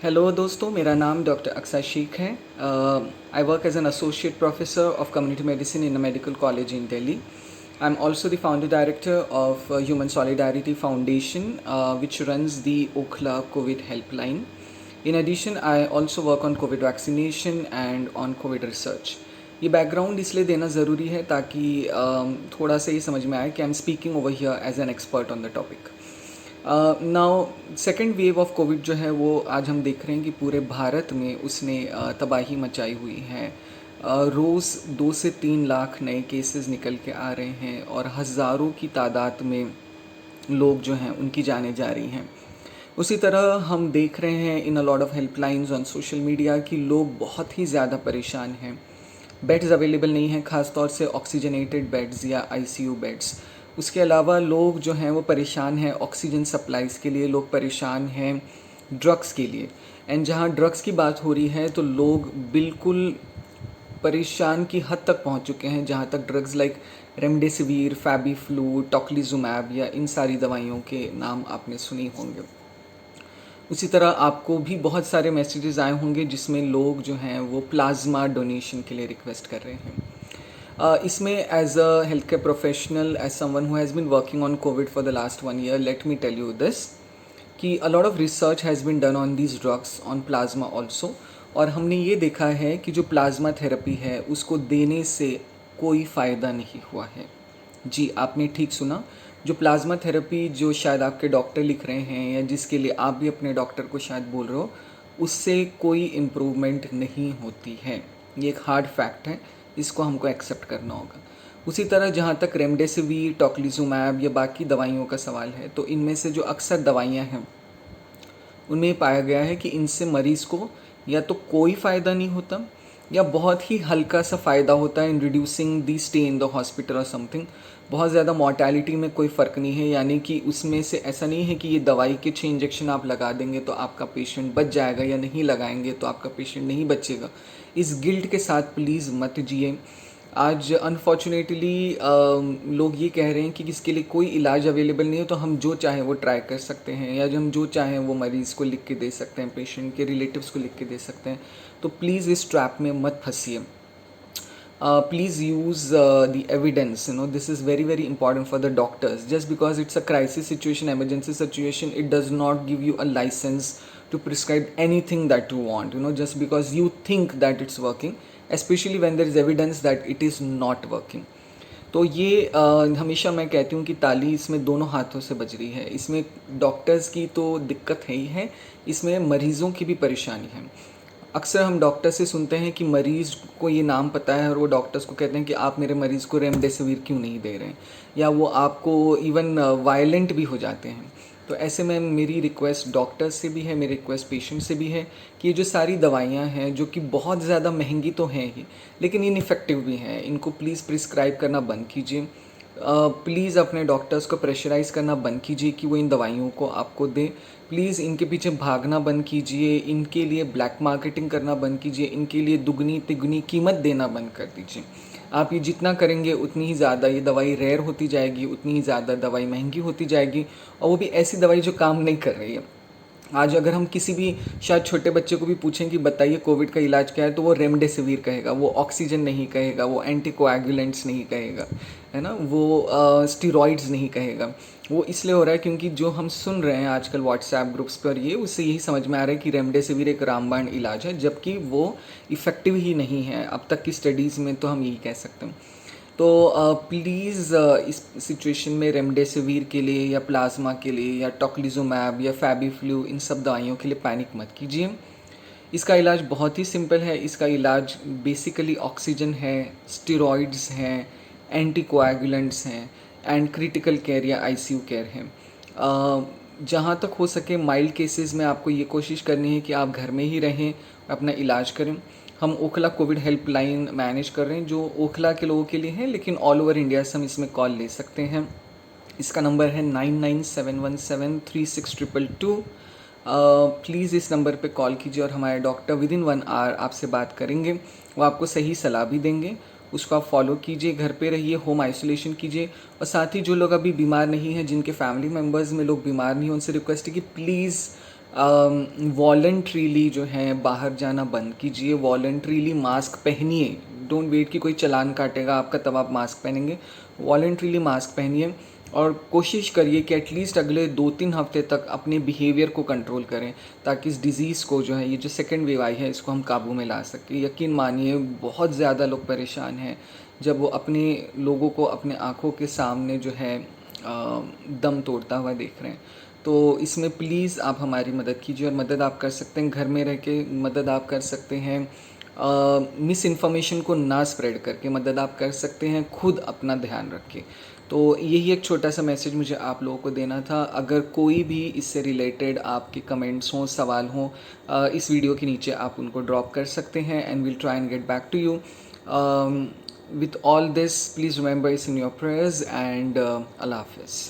Hello दोस्तों, मेरा नाम डॉक्टर अक्सा शेख है। I work as an associate professor of community medicine in a medical college in Delhi. I am also the founder director of Human Solidarity Foundation, which runs the Okhla COVID helpline. In addition, I also work on COVID vaccination and on COVID research. ये background इसलिए देना ज़रूरी है ताकि थोड़ा सा ये समझ में आए कि I am speaking over here as an expert on the topic. Now second wave of COVID जो है वो आज हम देख रहे हैं कि पूरे भारत में उसने तबाही मचाई हुई है. रोज़ 2 से 3 लाख नए केसेस निकल के आ रहे हैं और हज़ारों की तादाद में लोग जो हैं उनकी जानें जा रही हैं. उसी तरह हम देख रहे हैं in a lot of helplines on social media कि लोग बहुत ही ज़्यादा परेशान हैं. बेड्स अवेलेबल नहीं हैं, ख़ास तौर से ऑक्सीजनेटेड बेड्स या आईसीयू बेड्स. उसके अलावा लोग जो हैं वो परेशान हैं ऑक्सीजन सप्लाईज़ के लिए, लोग परेशान हैं ड्रग्स के लिए. एंड जहाँ ड्रग्स की बात हो रही है तो लोग बिल्कुल परेशान की हद तक पहुंच चुके हैं, जहां तक ड्रग्स लाइक रेमडेसिविर, फैबीफ्लू, टोक्लिजुमैब या इन सारी दवाइयों के नाम आपने सुनी होंगे. उसी तरह आपको भी बहुत सारे मैसेजेस आए होंगे जिसमें लोग जो हैं वो प्लाज्मा डोनेशन के लिए रिक्वेस्ट कर रहे हैं. इसमें as a health care professional, as someone who has been working on covid for the last 1 year, let me tell you this कि a lot of research has been done on these drugs on plasma also. और हमने ये देखा है कि जो plasma therapy है उसको देने से कोई फ़ायदा नहीं हुआ है. जी, आपने ठीक सुना. जो प्लाज्मा थेरेपी जो शायद आपके डॉक्टर लिख रहे हैं या जिसके लिए आप भी अपने डॉक्टर को शायद बोल रहे हो, उससे कोई इम्प्रूवमेंट नहीं होती है. ये एक हार्ड फैक्ट है, इसको हमको एक्सेप्ट करना होगा. उसी तरह जहाँ तक रेमडेसिविर, टोक्लिजुमैब या बाकी दवाइयों का सवाल है, तो इनमें से जो अक्सर दवाइयाँ हैं उनमें पाया गया है कि इनसे मरीज़ को या तो कोई फ़ायदा नहीं होता या बहुत ही हल्का सा फ़ायदा होता है in reducing the stay in the hospital और समथिंग. बहुत ज़्यादा मॉर्टेलिटी में कोई फ़र्क नहीं है, यानी कि उसमें से ऐसा नहीं है कि ये दवाई के 6 इंजेक्शन आप लगा देंगे तो आपका पेशेंट बच जाएगा या नहीं लगाएंगे तो आपका पेशेंट नहीं बचेगा. इस गिल्ट के साथ प्लीज़ मत जिए. आज अनफॉर्चुनेटली लोग ये कह रहे हैं कि इसके लिए कोई इलाज अवेलेबल नहीं है तो हम जो चाहें वो ट्राई कर सकते हैं या जो हम जो चाहें वो मरीज़ को लिख के दे सकते हैं, पेशेंट के रिलेटिव्स को लिख के दे सकते हैं. तो प्लीज़ इस ट्रैप में मत फंसिए. Please use the evidence. This is very very important for the doctors. Just because it's a crisis situation, emergency situation, it does not give you a license to prescribe anything that you want. Just because you think that it's working, especially when there is evidence that it is not working. तो ये हमेशा मैं कहती हूँ कि ताली इसमें दोनों हाथों से बज रही है. इसमें डॉक्टर्स की तो दिक्कत है ही है, इसमें मरीज़ों की भी परेशानी है. अक्सर हम डॉक्टर से सुनते हैं कि मरीज़ को ये नाम पता है और वो डॉक्टर्स को कहते हैं कि आप मेरे मरीज़ को रेमडेसिविर क्यों नहीं दे रहे हैं, या वो आपको इवन वायलेंट भी हो जाते हैं. तो ऐसे में मेरी रिक्वेस्ट डॉक्टर्स से भी है, मेरी रिक्वेस्ट पेशेंट से भी है कि ये जो सारी दवाइयाँ हैं जो कि बहुत ज़्यादा महंगी तो हैं ही लेकिन इनइफेक्टिव भी हैं, इनको प्लीज़ प्रिस्क्राइब करना बंद कीजिए. प्लीज़ अपने डॉक्टर्स को प्रेशराइज़ करना बंद कीजिए कि वो इन दवाइयों को आपको दें. प्लीज़ इनके पीछे भागना बंद कीजिए, इनके लिए ब्लैक मार्केटिंग करना बंद कीजिए, इनके लिए दुगनी तिगुनी कीमत देना बंद कर दीजिए. आप ये जितना करेंगे उतनी ही ज़्यादा ये दवाई रेयर होती जाएगी, उतनी ही ज़्यादा दवाई महंगी होती जाएगी, और वो भी ऐसी दवाई जो काम नहीं कर रही है. आज अगर हम किसी भी शायद छोटे बच्चे को भी पूछें कि बताइए कोविड का इलाज क्या है, तो वो रेमडेसिविर कहेगा, वो ऑक्सीजन नहीं कहेगा, वो एंटीकोएगुलेंट्स नहीं कहेगा, है ना, वो स्टीरॉइड्स नहीं कहेगा. वो इसलिए हो रहा है क्योंकि जो हम सुन रहे हैं आजकल व्हाट्सएप ग्रुप्स पर, ये उससे यही समझ में आ रहा है कि रेमडेसिविर एक रामबाण इलाज है, जबकि वो इफ़ेक्टिव ही नहीं है. अब तक की स्टडीज़ में तो हम यही कह सकते हैं. तो प्लीज़ इस सिचुएशन में रेमडेसिविर के लिए या प्लाज्मा के लिए या टोक्लिजुमैब या फैबीफ्लू, इन सब दवाइयों के लिए पैनिक मत कीजिए. इसका इलाज बहुत ही सिंपल है. इसका इलाज बेसिकली ऑक्सीजन है, स्टेरॉइड्स हैं, एंटीकोएगुलेंट्स हैं एंड क्रिटिकल केयर या आईसीयू केयर है. जहाँ तक हो सके माइल्ड केसेस में आपको ये कोशिश करनी है कि आप घर में ही रहें, अपना इलाज करें. हम ओखला कोविड हेल्पलाइन मैनेज कर रहे हैं जो ओखला के लोगों के लिए है, लेकिन ऑल ओवर इंडिया से हम इसमें कॉल ले सकते हैं. इसका नंबर है 9971736222. प्लीज़ इस नंबर पे कॉल कीजिए और हमारे डॉक्टर विद इन 1 hour आपसे बात करेंगे. वो आपको सही सलाह भी देंगे, उसको आप फॉलो कीजिए, घर पे रहिए, होम आइसोलेशन कीजिए. और साथ ही जो लोग अभी बीमार नहीं हैं, जिनके फैमिली मेम्बर्स में लोग बीमार नहीं हैं, उनसे रिक्वेस्ट है कि प्लीज़ वॉलंट्रीली जो है बाहर जाना बंद कीजिए, वॉलंट्रीली मास्क पहनिए। डोंट वेट कि कोई चालान काटेगा आपका तब आप मास्क पहनेंगे। वॉलंट्रीली मास्क पहनिए और कोशिश करिए कि एटलीस्ट अगले 2-3 हफ्ते तक अपने बिहेवियर को कंट्रोल करें, ताकि इस डिज़ीज़ को जो है, ये जो सेकेंड वेव आई है, इसको हम काबू में ला सकें। यकीन मानिए बहुत ज़्यादा लोग परेशान हैं जब वो अपने लोगों को अपने आँखों के सामने जो है दम तोड़ता हुआ देख रहे हैं। तो इसमें प्लीज़ आप हमारी मदद कीजिए, और मदद आप कर सकते हैं घर में रह के, मदद आप कर सकते हैं मिस इन्फॉर्मेशन को ना स्प्रेड करके, मदद आप कर सकते हैं खुद अपना ध्यान रख के। तो यही एक छोटा सा मैसेज मुझे आप लोगों को देना था। अगर कोई भी इससे रिलेटेड आपके कमेंट्स हों, सवाल हों, इस वीडियो के नीचे आप उनको ड्रॉप कर सकते हैं, and will try and get back to you. With all this, please remember it's in your prayers, and Allah Hafiz.